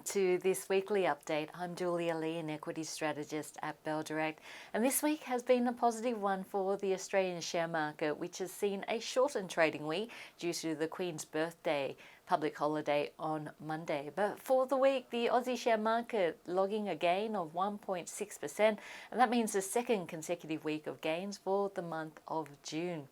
to this weekly update. I'm Julia Lee, an equity strategist at Bell Direct, and this week has been a positive one for the Australian share market, which has seen a shortened trading week due to the Queen's birthday public holiday on Monday. But for the week, the Aussie share market logging a gain of 1.6%, and that means the second consecutive week of gains for the month of June.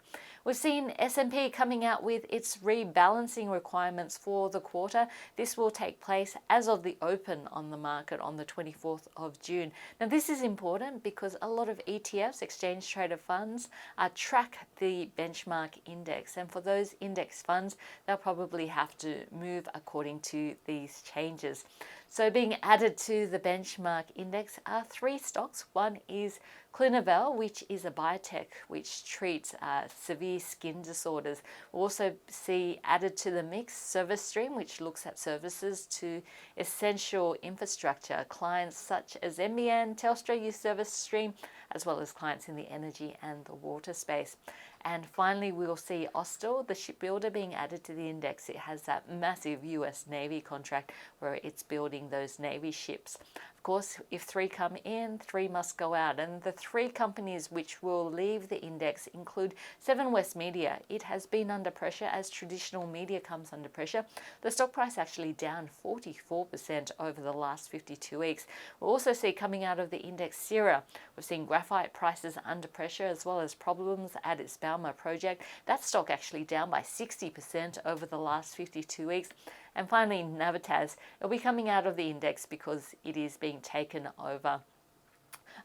We've seen S&P coming out with its rebalancing requirements for the quarter. This will take place as of the open on the market on the 24th of June. Now, this is important because a lot of ETFs, exchange traded funds, track the benchmark index. And for those index funds, they'll probably have to move according to these changes. So being added to the benchmark index are three stocks. One is Clinuvel, which is a biotech which treats severe skin disorders. We'll also see added to the mix ServiceStream, which looks at services to essential infrastructure. Clients such as NBN, Telstra use ServiceStream, as well as clients in the energy and the water space. And finally, we'll see Austal, the shipbuilder, being added to the index. It has that massive US Navy contract where it's building those Navy ships. Of course, if three come in, three must go out. And the three companies which will leave the index include Seven West Media. It has been under pressure as traditional media comes under pressure. The stock price actually down 44% over the last 52 weeks. We'll also see coming out of the index Sierra. We've seen graphite prices under pressure as well as problems at its Balmer project. That stock actually down by 60% over the last 52 weeks. And finally, Navitas, it'll be coming out of the index because it is being taken over.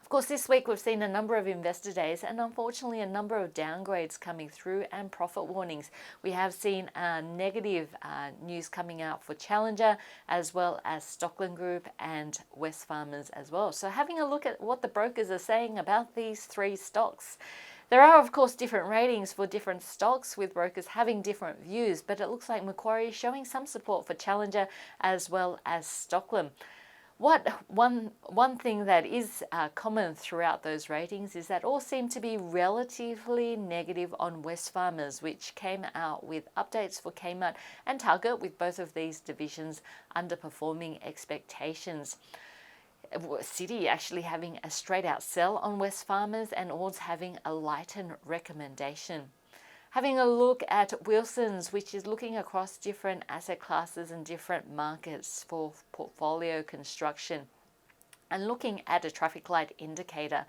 Of course, this week we've seen a number of investor days and unfortunately a number of downgrades coming through and profit warnings. We have seen negative news coming out for Challenger as well as Stockland Group and Wesfarmers as well. So having a look at what the brokers are saying about these three stocks. There are, of course, different ratings for different stocks with brokers having different views, but it looks like Macquarie is showing some support for Challenger as well as Stockland. One thing that is common throughout those ratings is that all seem to be relatively negative on Wesfarmers, which came out with updates for Kmart and Target, with both of these divisions underperforming expectations. Citi actually having a straight out sell on Wesfarmers and Ords having a lighten recommendation. Having a look at Wilson's, which is looking across different asset classes and different markets for portfolio construction and looking at a traffic light indicator.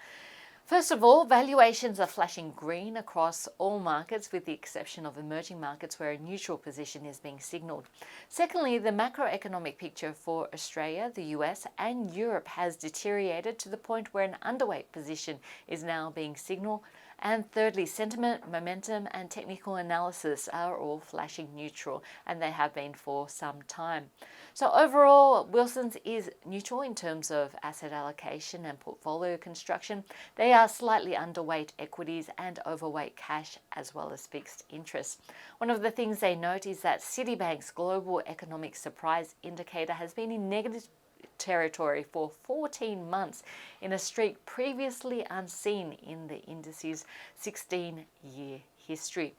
First of all, valuations are flashing green across all markets with the exception of emerging markets where a neutral position is being signalled. Secondly, the macroeconomic picture for Australia, the US and Europe has deteriorated to the point where an underweight position is now being signalled. And thirdly, sentiment, momentum and technical analysis are all flashing neutral, and they have been for some time. So overall, Wilson's is neutral in terms of asset allocation and portfolio construction. They are slightly underweight equities and overweight cash as well as fixed interest. One of the things they note is that Citibank's Global Economic Surprise Indicator has been in negative territory for 14 months in a streak previously unseen in the indice's 16-year history.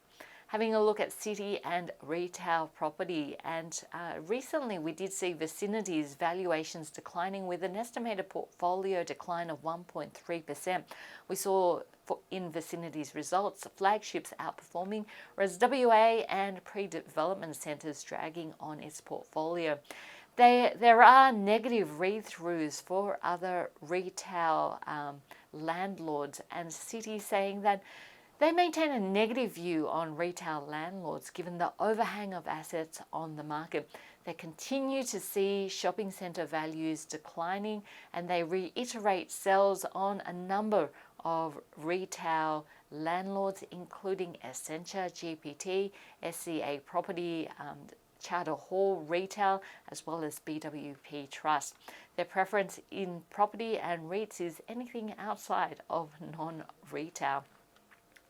Having a look at city and retail property, and recently we did see Vicinity's valuations declining with an estimated portfolio decline of 1.3%. We saw in Vicinity's results, flagships outperforming, whereas WA and pre-development centres dragging on its portfolio. There are negative read-throughs for other retail landlords, and Citi saying that they maintain a negative view on retail landlords given the overhang of assets on the market. They continue to see shopping centre values declining, and they reiterate sells on a number of retail landlords including Essentia, GPT, SCA Property, Charter Hall Retail, as well as BWP Trust. Their preference in property and REITs is anything outside of non-retail.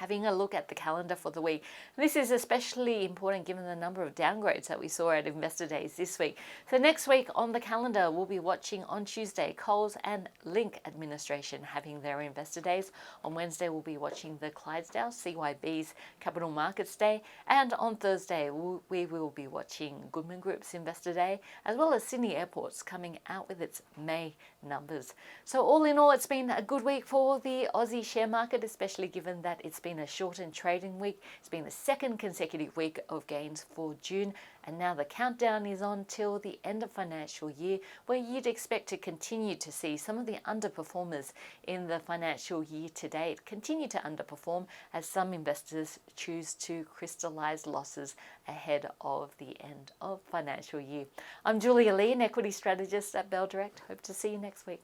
Having a look at the calendar for the week. This is especially important given the number of downgrades that we saw at Investor Days this week. So next week on the calendar, we'll be watching on Tuesday, Coles and Link Administration having their Investor Days. On Wednesday, we'll be watching the Clydesdale CYB's Capital Markets Day. And on Thursday, we will be watching Goodman Group's Investor Day, as well as Sydney Airport's coming out with its May numbers. So all in all, it's been a good week for the Aussie share market, especially given that it's been a shortened trading week. It's been the second consecutive week of gains for June, and now the countdown is on till the end of financial year, where you'd expect to continue to see some of the underperformers in the financial year to date continue to underperform as some investors choose to crystallize losses ahead of the end of financial year. I'm Julia Lee, an equity strategist at Bell Direct. Hope to see you next week.